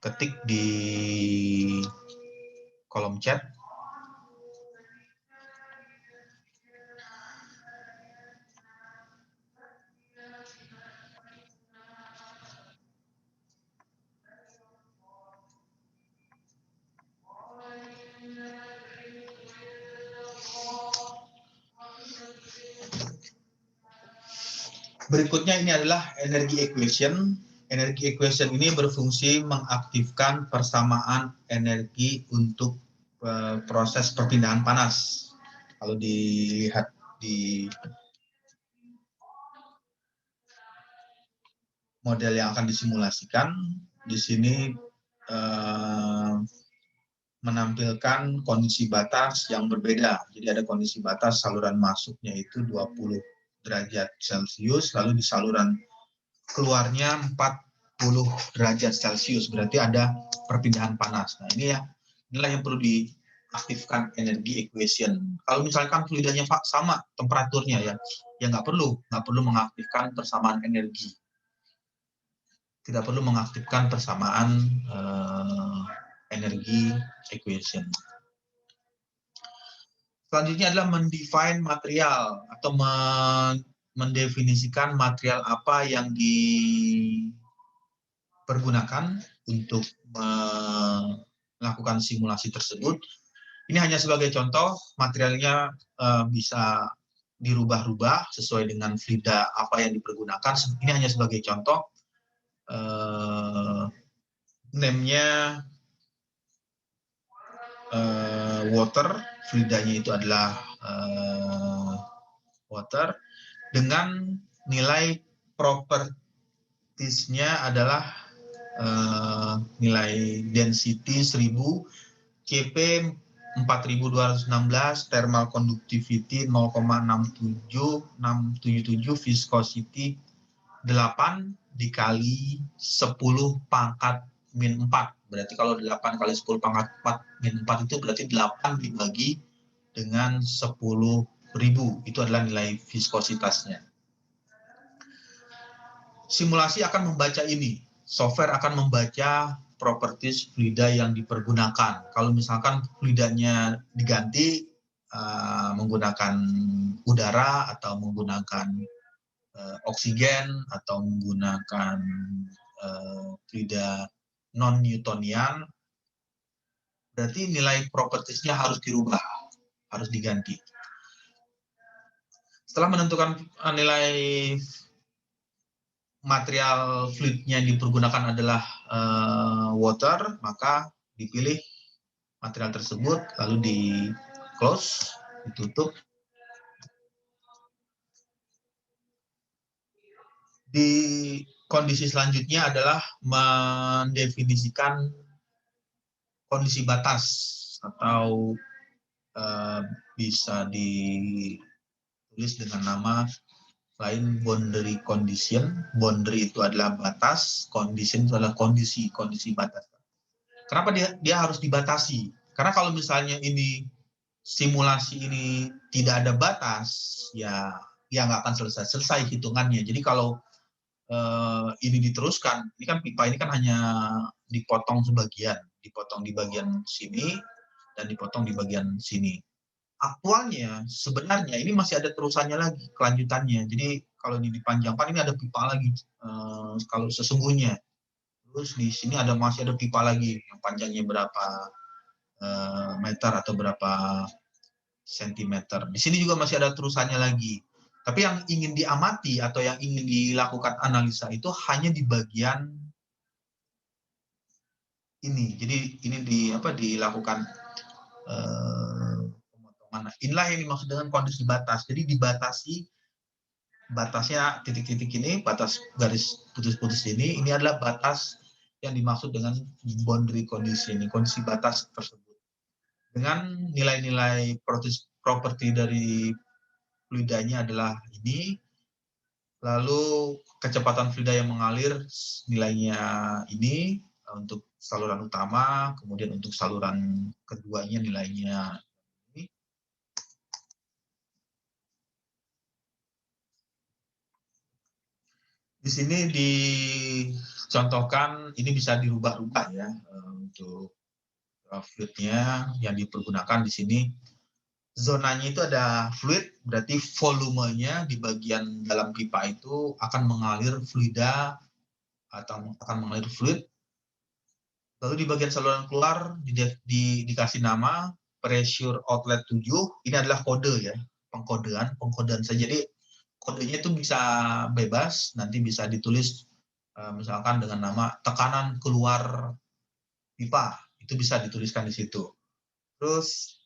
ketik di kolom chat. Berikutnya ini adalah energy equation. Energy equation ini berfungsi mengaktifkan persamaan energi untuk proses perpindahan panas. Kalau dilihat di model yang akan disimulasikan, di sini menampilkan kondisi batas yang berbeda. Jadi ada kondisi batas saluran masuknya itu 20 derajat Celcius, lalu di saluran keluarnya 40 derajat Celcius, berarti ada perpindahan panas. Nah inilah yang perlu diaktifkan energi equation. Kalau misalkan fluidanya sama temperaturnya ya nggak perlu mengaktifkan persamaan energi. Tidak perlu mengaktifkan persamaan energi equation. Selanjutnya adalah mendefine material atau mendefinisikan material apa yang dipergunakan untuk melakukan simulasi tersebut. Ini hanya sebagai contoh, materialnya bisa dirubah-rubah sesuai dengan fluida apa yang dipergunakan. Ini hanya sebagai contoh. Name-nya water, fluidanya itu adalah water, dengan nilai propertiesnya adalah nilai density 1000, Cp 4216, thermal conductivity 0,67677, viscosity 8 dikali 10 pangkat min 4. Berarti kalau 8 kali 10 pangkat 4 min 4 itu berarti 8 dibagi dengan 10.000. Itu adalah nilai viskositasnya. Simulasi akan membaca ini. Software akan membaca properties fluida yang dipergunakan. Kalau misalkan fluidanya diganti menggunakan udara atau menggunakan oksigen atau menggunakan fluida non-Newtonian, berarti nilai propertiesnya harus dirubah, harus diganti. Setelah menentukan nilai material fluidnya yang dipergunakan adalah water, maka dipilih material tersebut, lalu di close, ditutup. Di kondisi selanjutnya adalah mendefinisikan kondisi batas atau bisa ditulis dengan nama lain boundary condition. Boundary itu adalah batas, condition itu adalah kondisi batas. Kenapa dia harus dibatasi? Karena kalau misalnya ini simulasi ini tidak ada batas, ya nggak akan selesai hitungannya. Jadi kalau ini diteruskan, ini kan pipa ini kan hanya dipotong sebagian, dipotong di bagian sini dan dipotong di bagian sini. Aktualnya sebenarnya ini masih ada terusannya lagi, kelanjutannya. Jadi kalau ini dipanjangkan ini ada pipa lagi kalau sesungguhnya. Terus di sini masih ada pipa lagi yang panjangnya berapa meter atau berapa sentimeter. Di sini juga masih ada terusannya lagi. Tapi yang ingin diamati atau yang ingin dilakukan analisa itu hanya di bagian ini. Jadi ini dilakukan pemotongan. Inilah yang dimaksud dengan kondisi batas. Jadi dibatasi batasnya titik-titik ini, batas garis putus-putus ini adalah batas yang dimaksud dengan boundary condition, kondisi batas tersebut. Dengan nilai-nilai properti dari fluidanya adalah ini, lalu kecepatan fluida yang mengalir nilainya ini untuk saluran utama, kemudian untuk saluran keduanya nilainya ini. Di sini di contohkan ini bisa dirubah-rubah ya untuk fluidnya yang dipergunakan di sini. Zonanya itu ada fluid, berarti volumenya di bagian dalam pipa itu akan mengalir fluida atau akan mengalir fluid. Lalu di bagian saluran keluar dikasih nama pressure outlet 7. Ini adalah kode ya, pengkodean saja. Jadi kodenya itu bisa bebas, nanti bisa ditulis misalkan dengan nama tekanan keluar pipa, itu bisa dituliskan di situ. Terus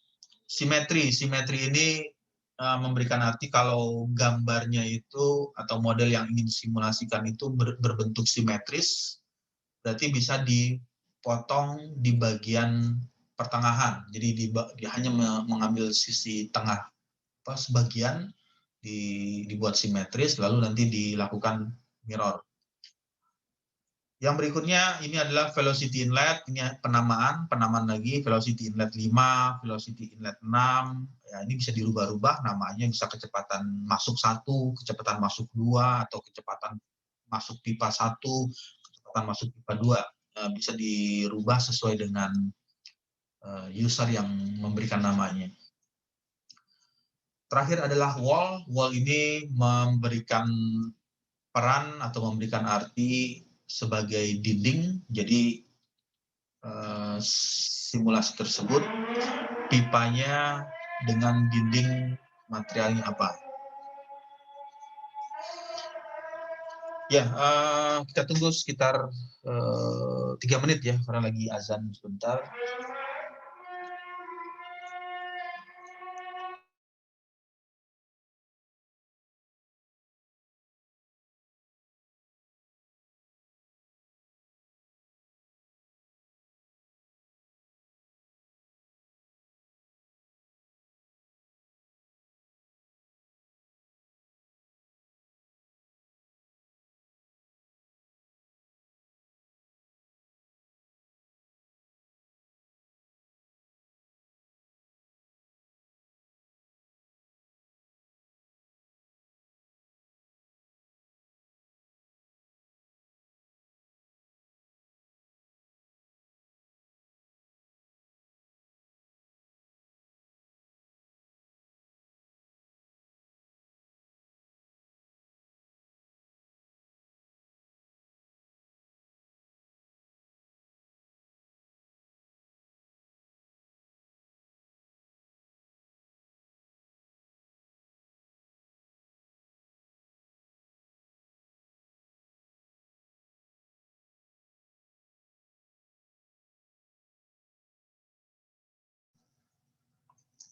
simetri ini memberikan arti kalau gambarnya itu atau model yang ingin disimulasikan itu berbentuk simetris, berarti bisa dipotong di bagian pertengahan. Jadi dia hanya mengambil sisi tengah sebagian dibuat simetris, lalu nanti dilakukan mirror. Yang berikutnya ini adalah velocity inlet, ini penamaan lagi, velocity inlet 5, velocity inlet 6, ya ini bisa dirubah-rubah namanya, bisa kecepatan masuk 1, kecepatan masuk 2, atau kecepatan masuk pipa 1, kecepatan masuk pipa 2, bisa dirubah sesuai dengan user yang memberikan namanya. Terakhir adalah wall ini memberikan peran atau memberikan arti sebagai dinding. Jadi simulasi tersebut pipanya dengan dinding materialnya apa? Ya, kita tunggu sekitar 3 menit ya, karena lagi azan sebentar.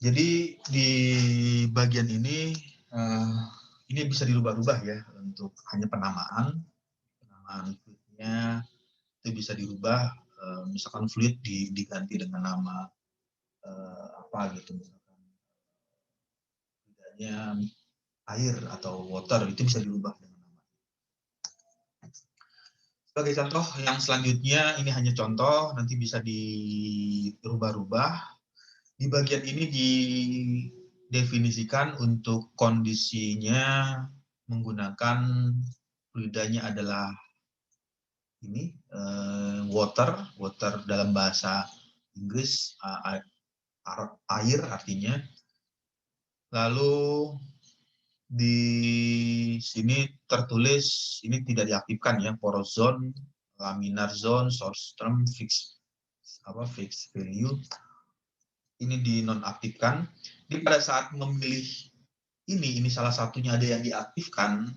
Jadi di bagian ini bisa dirubah-rubah ya untuk hanya penamaan fluidnya itu bisa dirubah, misalkan fluid diganti dengan nama apa gitu, misalkan fluidnya air atau water, itu bisa dirubah dengan nama. Sebagai contoh yang selanjutnya, ini hanya contoh, nanti bisa dirubah-rubah. Di bagian ini didefinisikan untuk kondisinya menggunakan fluidanya adalah ini water dalam bahasa Inggris, air artinya. Lalu di sini tertulis ini tidak diaktifkan ya, porous zone, laminar zone, source term, fixed value. Ini dinonaktifkan. Jadi pada saat memilih ini salah satunya ada yang diaktifkan,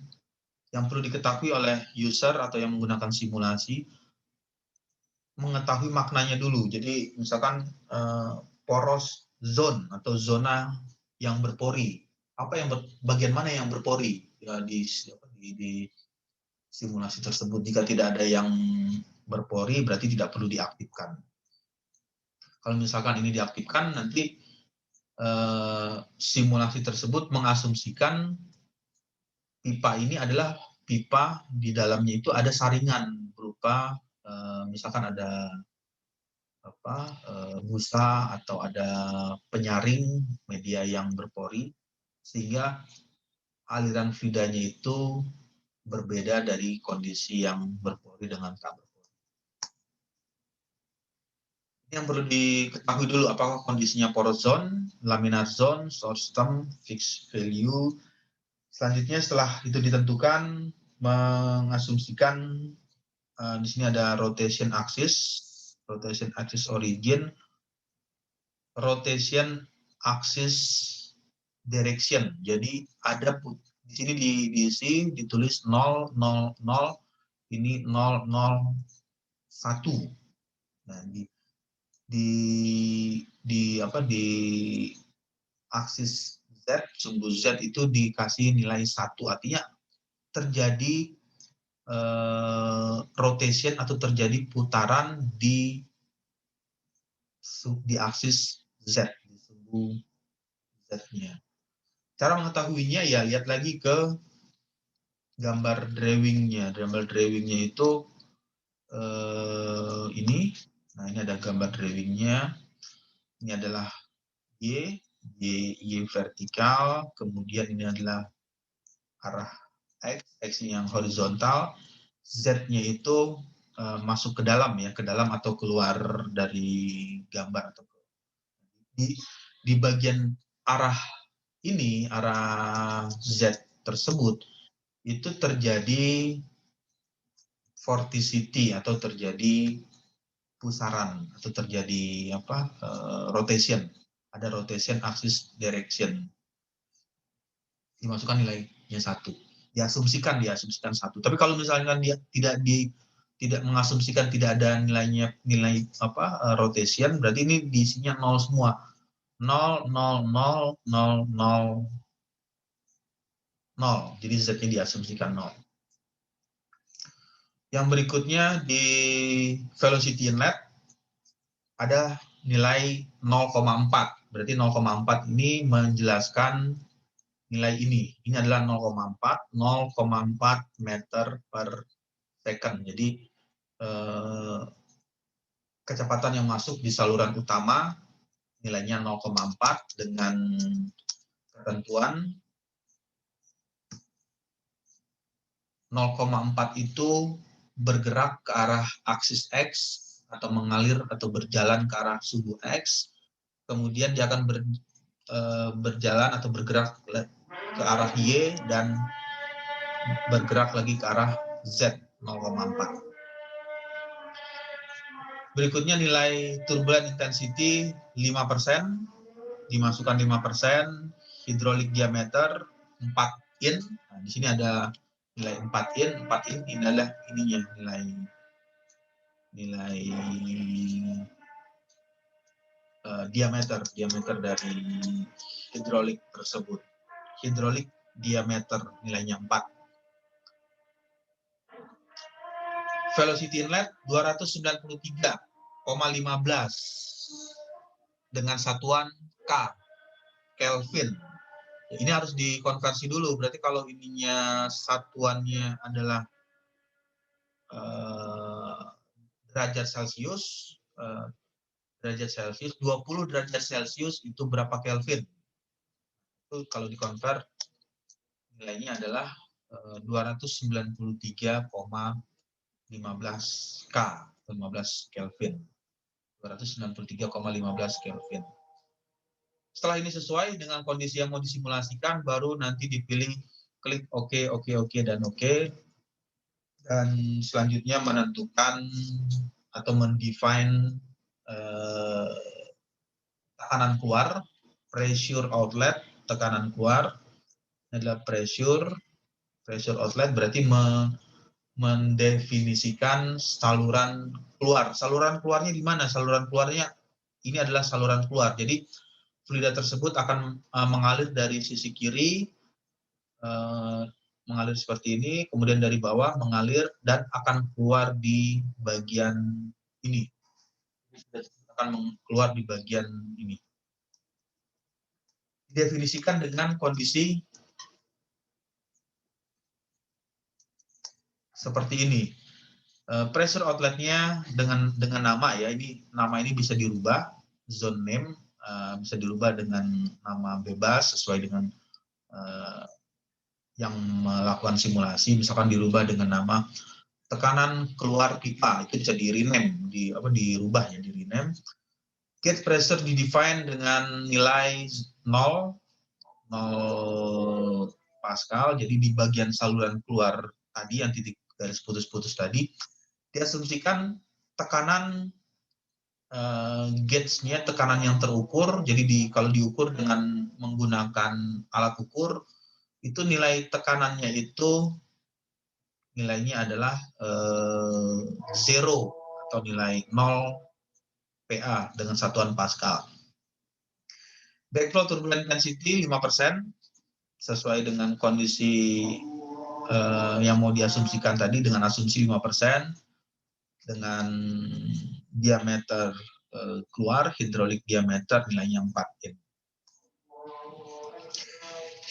yang perlu diketahui oleh user atau yang menggunakan simulasi, mengetahui maknanya dulu. Jadi misalkan poros zone atau zona yang berpori, bagian mana yang berpori ya, di simulasi tersebut. Jika tidak ada yang berpori, berarti tidak perlu diaktifkan. Kalau misalkan ini diaktifkan, nanti simulasi tersebut mengasumsikan pipa ini adalah pipa di dalamnya itu ada saringan berupa misalkan ada busa atau ada penyaring media yang berpori, sehingga aliran fluidanya itu berbeda dari kondisi yang berpori dengan tak berpori. Ini yang perlu diketahui dulu, apakah kondisinya porous zone, laminar zone, source term, fixed value. Selanjutnya setelah itu ditentukan, mengasumsikan di sini ada rotation axis origin, rotation axis direction. Jadi ada di sini diisi ditulis 0, 0, 0, ini 0, 0, 1. Nah, di aksis Z, sumbu Z itu dikasih nilai 1, artinya terjadi rotation atau terjadi putaran di aksis Z, di sumbu Z-nya. Cara mengetahuinya ya lihat lagi ke gambar drawingnya. Gambar drawingnya itu ini. Nah, ini ada gambar drawingnya. Ini adalah Y vertikal, kemudian ini adalah arah X yang horizontal, Z-nya itu masuk ke dalam ya, ke dalam atau keluar dari gambar. Di bagian arah ini, arah Z tersebut, itu terjadi vorticity atau terjadi pusaran atau terjadi rotation. Ada rotation axis direction. Dimasukkan nilainya 1. Diasumsikan 1. Tapi kalau misalnya dia tidak mengasumsikan tidak ada nilai rotation, berarti ini diisinya 0 semua. 0, 0, 0, 0, 0, 0. Jadi Z-nya diasumsikan 0. Yang berikutnya di velocity inlet ada nilai 0,4. Berarti 0,4 ini menjelaskan nilai ini. Ini adalah 0,4 meter per second. Jadi kecepatan yang masuk di saluran utama nilainya 0,4 dengan ketentuan 0,4 itu bergerak ke arah aksis X atau mengalir atau berjalan ke arah sumbu X, kemudian dia akan berjalan atau bergerak ke arah Y dan bergerak lagi ke arah Z 0,4. Berikutnya nilai turbulent intensity 5%, dimasukkan 5%, hydraulic diameter 4 in. Nah, di sini ada nilai 4 in ini adalah ininya nilai diameter dari hidrolik tersebut. Hidrolik diameter nilainya 4. Velocity inlet 293,15 dengan satuan K, Kelvin. Ini harus dikonversi dulu. Berarti kalau ininya satuannya adalah derajat Celcius, 20 derajat Celcius itu berapa Kelvin? Itu kalau dikonvert nilainya adalah 293,15 K, 15 Kelvin. 293,15 Kelvin. Setelah ini sesuai dengan kondisi yang mau disimulasikan, baru nanti dipilih klik OK, dan OK. Dan selanjutnya menentukan atau mendefine tekanan keluar, pressure outlet, tekanan keluar. Ini adalah pressure outlet berarti mendefinisikan saluran keluar. Saluran keluarnya di mana? Saluran keluarnya ini adalah saluran keluar. Jadi fluida tersebut akan mengalir dari sisi kiri, mengalir seperti ini, kemudian dari bawah mengalir dan akan keluar di bagian ini. Akan keluar di bagian ini. Didefinisikan dengan kondisi seperti ini. Pressure outletnya dengan nama ya, nama ini bisa dirubah, zone name bisa dirubah dengan nama bebas sesuai dengan yang melakukan simulasi, misalkan dirubah dengan nama tekanan keluar pipa, itu bisa di rename, dirubah ya, di rename. Gauge pressure di define dengan nilai 0 Pascal, jadi di bagian saluran keluar tadi yang titik garis putus-putus tadi, diasumsikan tekanan gauge-nya, tekanan yang terukur, jadi kalau diukur dengan menggunakan alat ukur, itu nilai tekanannya itu nilainya adalah 0 atau nilai 0 PA dengan satuan Pascal. Backflow turbulent density 5%, sesuai dengan kondisi yang mau diasumsikan tadi, dengan asumsi 5%, dengan diameter keluar, hydraulic diameter nilainya 4 in.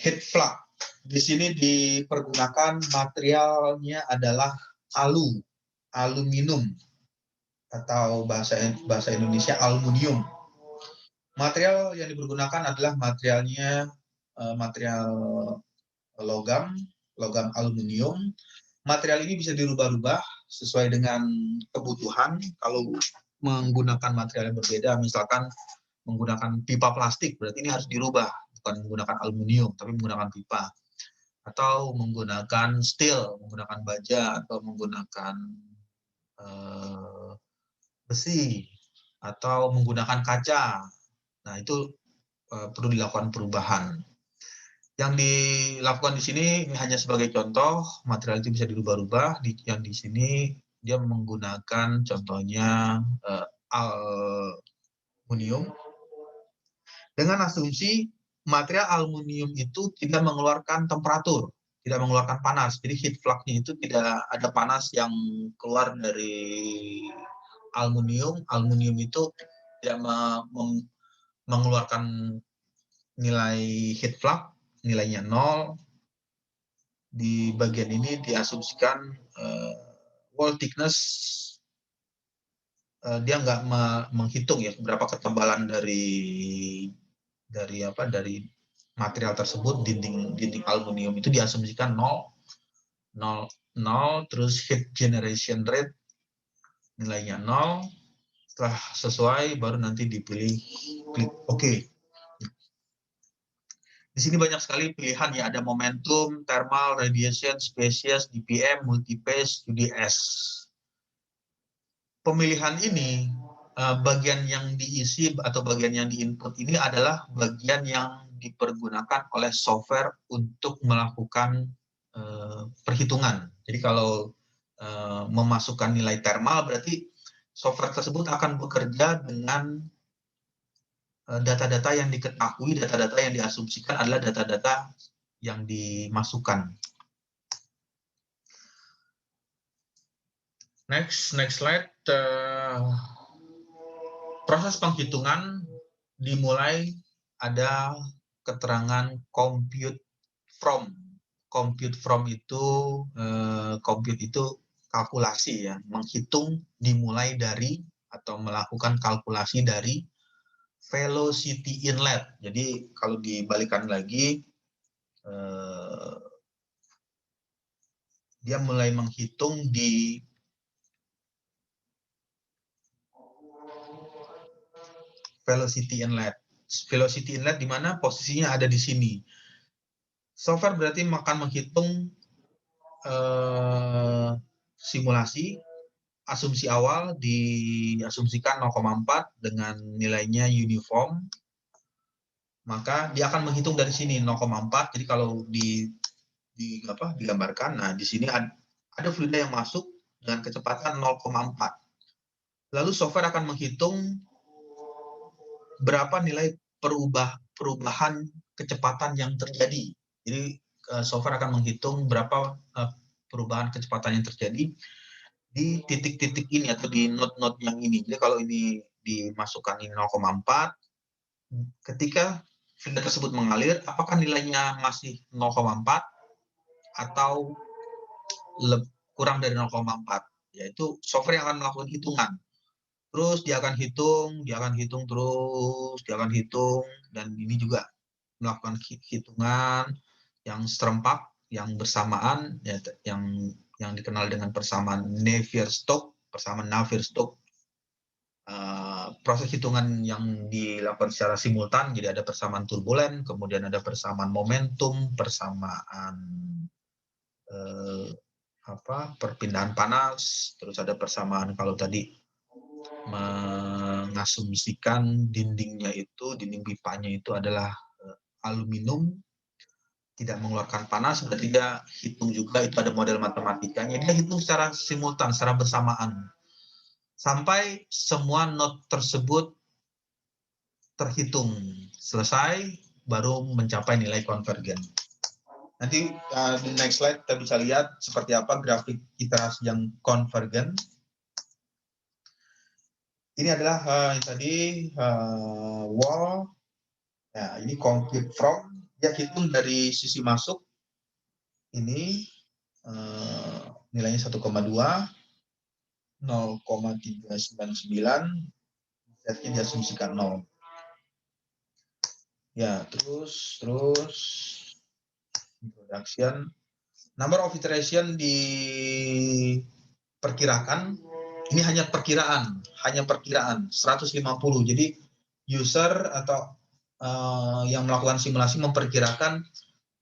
Heat flux. Di sini dipergunakan materialnya adalah aluminium, atau bahasa Indonesia aluminium. Material yang dipergunakan adalah materialnya material logam aluminium. Material ini bisa dirubah-rubah sesuai dengan kebutuhan. Kalau menggunakan material yang berbeda, misalkan menggunakan pipa plastik, berarti ini harus dirubah, bukan menggunakan aluminium, tapi menggunakan pipa. Atau menggunakan steel, menggunakan baja, atau menggunakan besi, atau menggunakan kaca. Nah, itu perlu dilakukan perubahan. Yang dilakukan di sini hanya sebagai contoh, material itu bisa dirubah-rubah. Yang di sini dia menggunakan contohnya aluminium, dengan asumsi material aluminium itu tidak mengeluarkan temperatur, tidak mengeluarkan panas. Jadi heat flux-nya itu tidak ada panas yang keluar dari aluminium. Aluminium itu tidak mengeluarkan nilai heat flux, nilainya 0. Di bagian ini diasumsikan wall thickness, dia nggak menghitung ya berapa ketebalan dari material tersebut. Dinding aluminium itu diasumsikan 0, terus heat generation rate nilainya 0. Setelah sesuai baru nanti dipilih klik OK. Di sini banyak sekali pilihan ya, ada momentum, thermal, radiation, species, DPM, multiphase, UDS. Pemilihan ini, bagian yang diisi atau bagian yang diinput ini adalah bagian yang dipergunakan oleh software untuk melakukan perhitungan. Jadi kalau memasukkan nilai thermal, berarti software tersebut akan bekerja dengan data-data yang diketahui, data-data yang diasumsikan adalah data-data yang dimasukkan. Next slide. Proses penghitungan dimulai ada keterangan compute from. Compute from itu kalkulasi ya, menghitung dimulai dari atau melakukan kalkulasi dari velocity inlet. Jadi kalau dibalikan lagi, dia mulai menghitung di velocity inlet. Velocity inlet di mana posisinya ada di sini. Software berarti akan menghitung simulasi. Asumsi awal diasumsikan 0,4 dengan nilainya uniform. Maka dia akan menghitung dari sini 0,4. Jadi kalau digambarkan, nah di sini ada fluida yang masuk dengan kecepatan 0,4. Lalu software akan menghitung berapa nilai perubahan kecepatan yang terjadi. Jadi software akan menghitung berapa perubahan kecepatan yang terjadi di titik-titik ini atau di node-node yang ini. Jadi kalau ini dimasukkan ini 0,4, ketika fluida tersebut mengalir, apakah nilainya masih 0,4 atau kurang dari 0,4? Yaitu software yang akan melakukan hitungan. Terus dia akan hitung, dan ini juga melakukan hitungan yang serempak yang bersamaan, ya, yang dikenal dengan persamaan Navier-Stokes, persamaan Navier-Stokes. Proses hitungan yang dilakukan secara simultan, jadi ada persamaan turbulen, kemudian ada persamaan momentum, persamaan perpindahan panas, terus ada persamaan kalau tadi mengasumsikan dinding pipanya itu adalah aluminium, tidak mengeluarkan panas, berarti dia hitung juga, itu ada model matematikanya, dia hitung secara simultan, secara bersamaan, sampai semua not tersebut terhitung selesai, baru mencapai nilai konvergen. Nanti di next slide kita bisa lihat seperti apa grafik iterasi yang konvergen. Ini adalah yang tadi wall. Nah, ini compute from, dia hitung dari sisi masuk. Ini nilainya 1,2, 0,399, Z-nya diasumsikan 0. Ya, terus introduction. Number of iteration diperkirakan, ini hanya perkiraan 150. Jadi user atau yang melakukan simulasi memperkirakan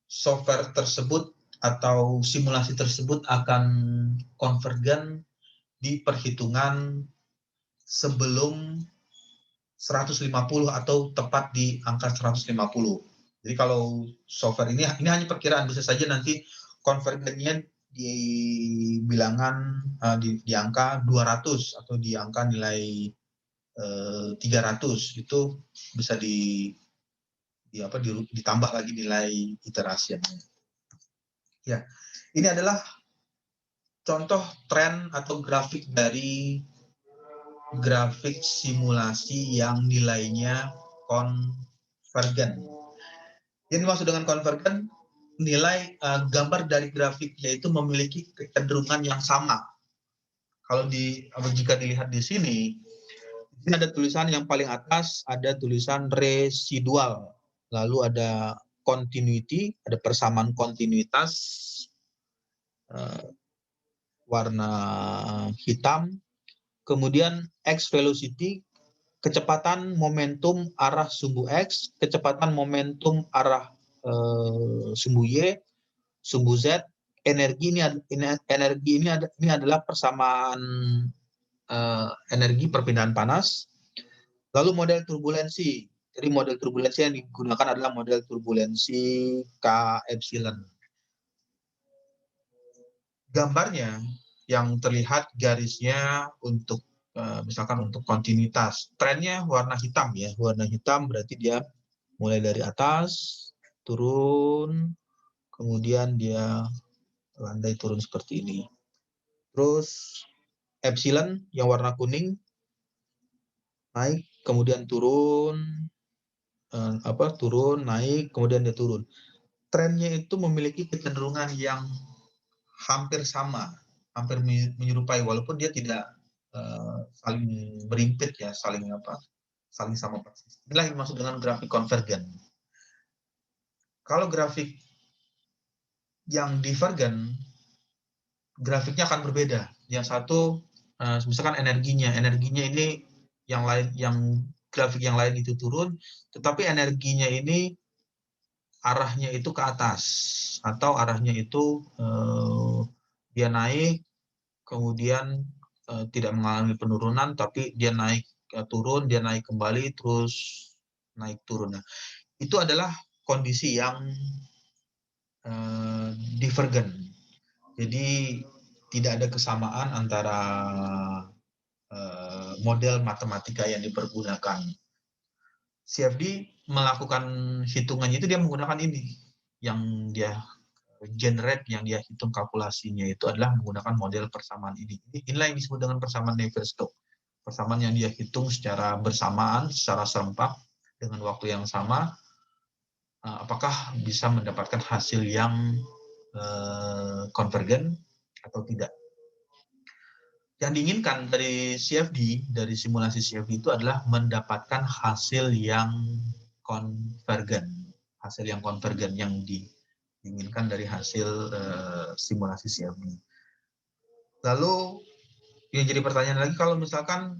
software tersebut atau simulasi tersebut akan konvergen di perhitungan sebelum 150 atau tepat di angka 150. Jadi kalau software ini hanya perkiraan, bisa saja nanti konvergennya di bilangan di angka 200 atau di angka nilai 300, itu bisa ditambah lagi nilai iterasinya. Ya, ini adalah contoh tren atau grafik dari grafik simulasi yang nilainya konvergen. Yang dimaksud dengan konvergen, nilai gambar dari grafiknya itu memiliki kecenderungan yang sama. Kalau jika dilihat di sini ada tulisan yang paling atas, ada tulisan residual, lalu ada continuity, ada persamaan kontinuitas warna hitam, kemudian x velocity, kecepatan momentum arah sumbu X, kecepatan momentum arah sumbu Y, sumbu Z, energi ini adalah persamaan energi perpindahan panas. Lalu model turbulensi. Jadi model turbulensi yang digunakan adalah model turbulensi K epsilon. Gambarnya yang terlihat garisnya untuk misalkan untuk kontinuitas, trennya warna hitam ya, warna hitam berarti dia mulai dari atas turun, kemudian dia landai turun seperti ini. Terus epsilon yang warna kuning naik, kemudian turun, turun, naik, kemudian dia turun. Trennya itu memiliki kecenderungan yang hampir sama, hampir menyerupai, walaupun dia tidak saling berimpit ya, saling sama persis. Inilah yang dimaksud dengan grafik konvergen. Kalau grafik yang divergen, grafiknya akan berbeda. Yang satu, misalkan energinya ini yang lain, yang grafik yang lain itu turun, tetapi energinya ini arahnya itu ke atas, atau arahnya itu dia naik, kemudian tidak mengalami penurunan, tapi dia naik turun, dia naik kembali, terus naik turun. Nah, itu adalah kondisi yang divergen. Jadi tidak ada kesamaan antara model matematika yang dipergunakan. CFD melakukan hitungannya itu dia menggunakan ini, yang dia generate, yang dia hitung kalkulasinya itu adalah menggunakan model persamaan ini. Inilah yang disebut dengan persamaan Navier-Stokes. Persamaan yang dia hitung secara bersamaan, secara serempak, dengan waktu yang sama, apakah bisa mendapatkan hasil yang konvergen atau tidak. Yang diinginkan dari CFD, dari simulasi CFD itu adalah mendapatkan hasil yang konvergen. Hasil yang konvergen yang diinginkan dari hasil simulasi CFD. Lalu yang jadi pertanyaan lagi, kalau misalkan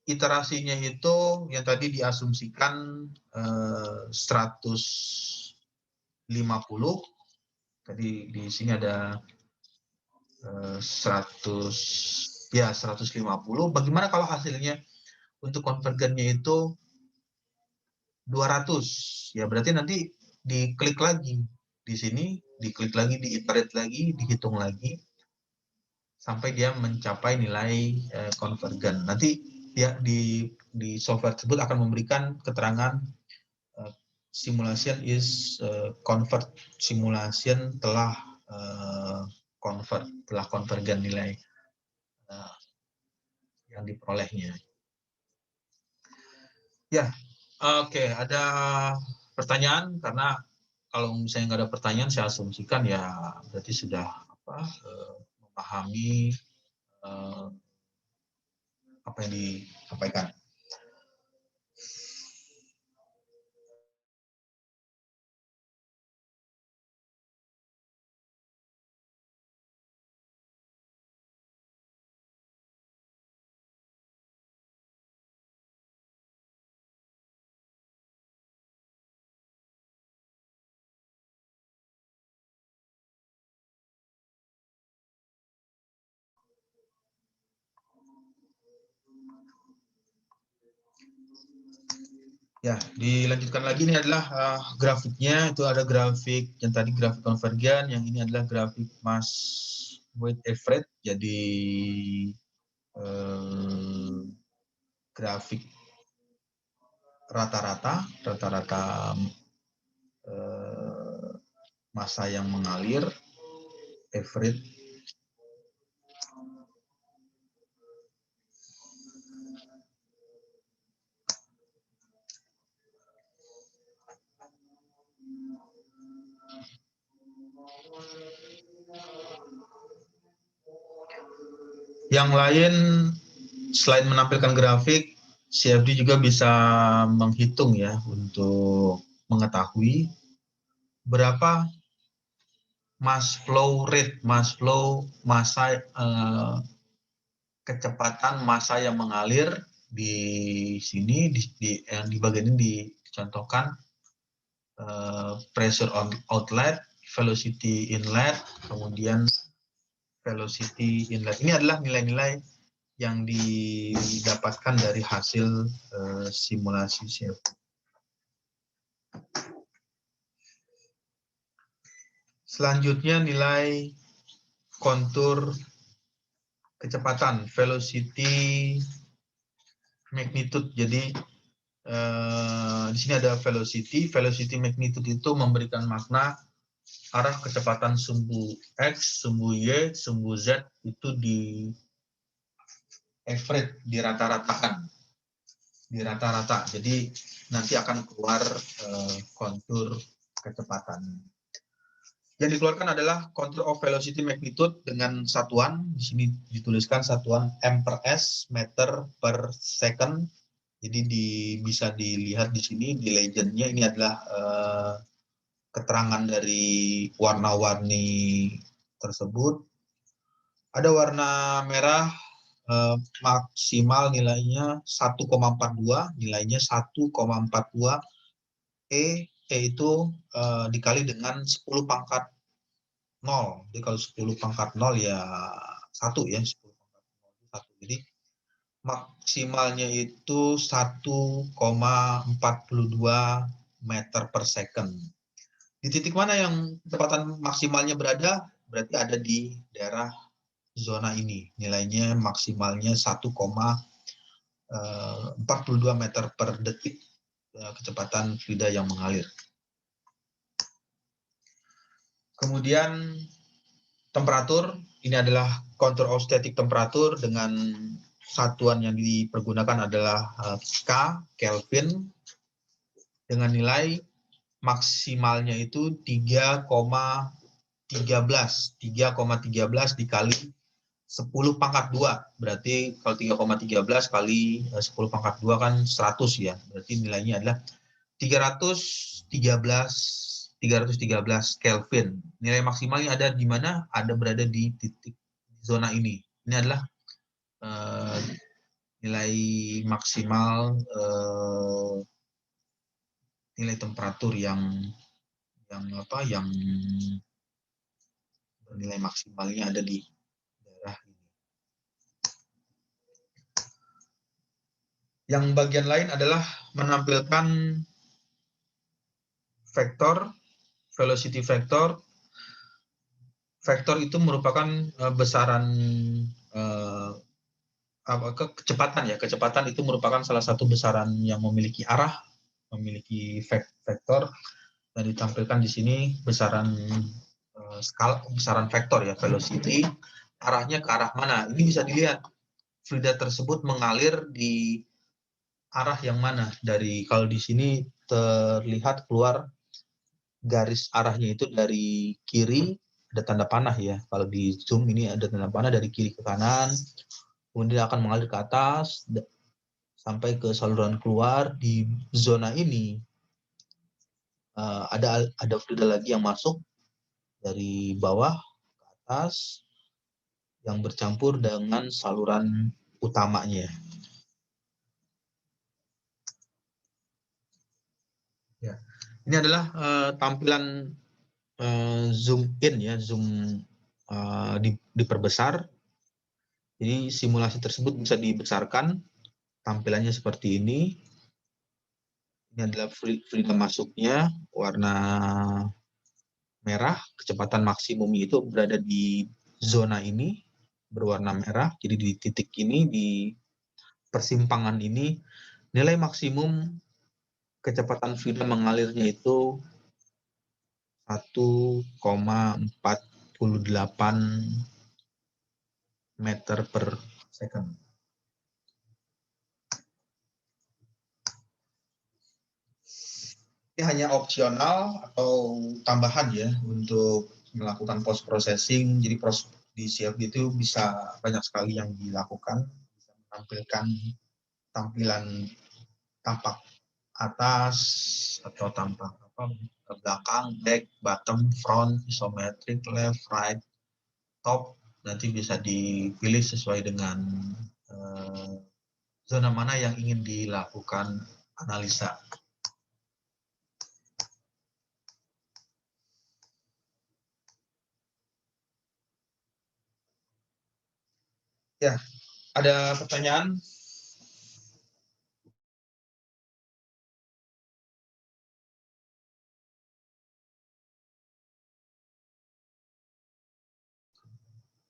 iterasinya itu yang tadi diasumsikan 150, tadi di sini ada 150, bagaimana kalau hasilnya untuk konvergennya itu 200? Ya berarti nanti diklik lagi di sini, diklik lagi, diiterate lagi, dihitung lagi sampai dia mencapai nilai konvergen. Nanti dia di software tersebut akan memberikan keterangan simulation is convert, simulation telah convert, telah konvergen nilai yang diperolehnya. Ya, oke, ada pertanyaan? Karena kalau misalnya nggak ada pertanyaan, saya asumsikan ya berarti sudah memahami apa yang disampaikan. Ya, dilanjutkan lagi, ini adalah grafiknya. Itu ada grafik yang tadi grafik konvergen, yang ini adalah grafik mass weight average. Jadi grafik rata-rata massa yang mengalir, average. Yang lain, selain menampilkan grafik, CFD juga bisa menghitung ya untuk mengetahui berapa mass flow rate, massa kecepatan massa yang mengalir di sini, yang di bagian ini dicontohkan pressure on outlet, velocity inlet, kemudian velocity inlet. Ini adalah nilai-nilai yang didapatkan dari hasil simulasi CFD. Selanjutnya nilai kontur kecepatan, velocity magnitude. Jadi di sini ada velocity magnitude itu memberikan makna arah kecepatan sumbu X, sumbu Y, sumbu Z itu di average, dirata-ratakan, dirata-rata. Jadi nanti akan keluar kontur kecepatan. Yang dikeluarkan adalah kontur of velocity magnitude dengan satuan, di sini dituliskan satuan m per s, meter per second. Jadi bisa dilihat di sini di legendnya, ini adalah keterangan dari warna-warni tersebut. Ada warna merah maksimal nilainya 1,42, nilainya 1,42 E itu dikali dengan 10 pangkat 0. Jadi kalau 10 pangkat 0 ya 1 ya, 10 pangkat 0 1. Jadi maksimalnya itu 1,42 meter per second. Di titik mana yang kecepatan maksimalnya berada? Berarti ada di daerah zona ini. Nilainya maksimalnya 1,42 meter per detik kecepatan fluida yang mengalir. Kemudian temperatur, ini adalah kontur of static temperature dengan satuan yang dipergunakan adalah K, Kelvin, dengan nilai maksimalnya itu 3,13 dikali 10 pangkat 2. Berarti kalau 3,13 kali 10 pangkat 2 kan 100 ya. Berarti nilainya adalah 313 313 Kelvin. Nilai maksimalnya ada di mana? Berada di titik zona ini. Ini adalah nilai maksimal nilai temperatur yang nilai maksimalnya ada di daerah ini. Yang bagian lain adalah menampilkan vektor, velocity vector. Vektor itu merupakan besaran kecepatan ya. Kecepatan itu merupakan salah satu besaran yang memiliki arah, memiliki vektor, dan ditampilkan di sini besaran skala, besaran vektor ya, velocity, arahnya ke arah mana. Ini bisa dilihat fluida tersebut mengalir di arah yang mana. Kalau di sini terlihat keluar garis arahnya itu dari kiri, ada tanda panah ya. Kalau di zoom ini ada tanda panah dari kiri ke kanan, kemudian akan mengalir ke atas sampai ke saluran keluar. Di zona ini ada fluida lagi yang masuk dari bawah ke atas yang bercampur dengan saluran utamanya. Ya. Ini adalah tampilan zoom in ya, zoom diperbesar. Jadi simulasi tersebut bisa dibesarkan, tampilannya seperti ini. Ini adalah fluida masuknya, warna merah, kecepatan maksimum itu berada di zona ini, berwarna merah. Jadi di titik ini, di persimpangan ini, nilai maksimum kecepatan fluida mengalirnya itu 1,48 meter per second. Ini hanya opsional atau tambahan ya untuk melakukan post processing. Jadi di CFD itu bisa banyak sekali yang dilakukan, bisa menampilkan tampilan tampak atas atau tampak belakang, back, bottom, front, isometric, left, right, top. Nanti bisa dipilih sesuai dengan zona mana yang ingin dilakukan analisa. Ya, ada pertanyaan?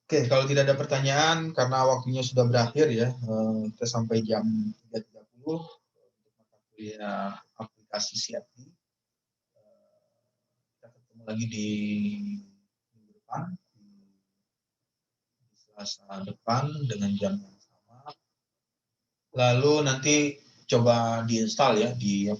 Oke, kalau tidak ada pertanyaan, karena waktunya sudah berakhir ya, kita sampai jam 3.30 untuk mata kuliah aplikasi CFD. Kita ketemu lagi di minggu depan, di Selasa depan dengan jam yang sama. Lalu nanti coba diinstal ya di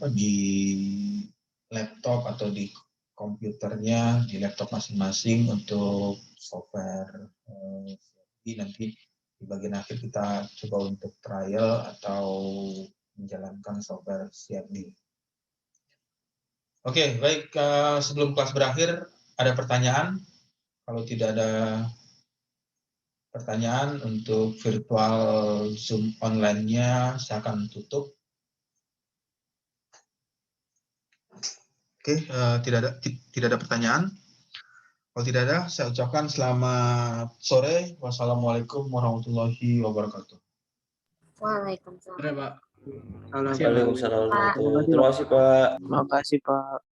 laptop atau di komputernya, di laptop masing-masing untuk software CFD. Nanti di bagian akhir kita coba untuk trial atau menjalankan software CFD. Oke, baik. Sebelum kelas berakhir, ada pertanyaan? Kalau tidak ada pertanyaan untuk virtual Zoom online-nya, saya akan tutup. Oke, tidak ada pertanyaan. Kalau tidak ada, saya ucapkan selamat sore. Wassalamualaikum warahmatullahi wabarakatuh. Waalaikumsalam. Pak. Waalaikumsalam warahmatullahi wabarakatuh. Terima kasih, Pak. Terima kasih, Pak.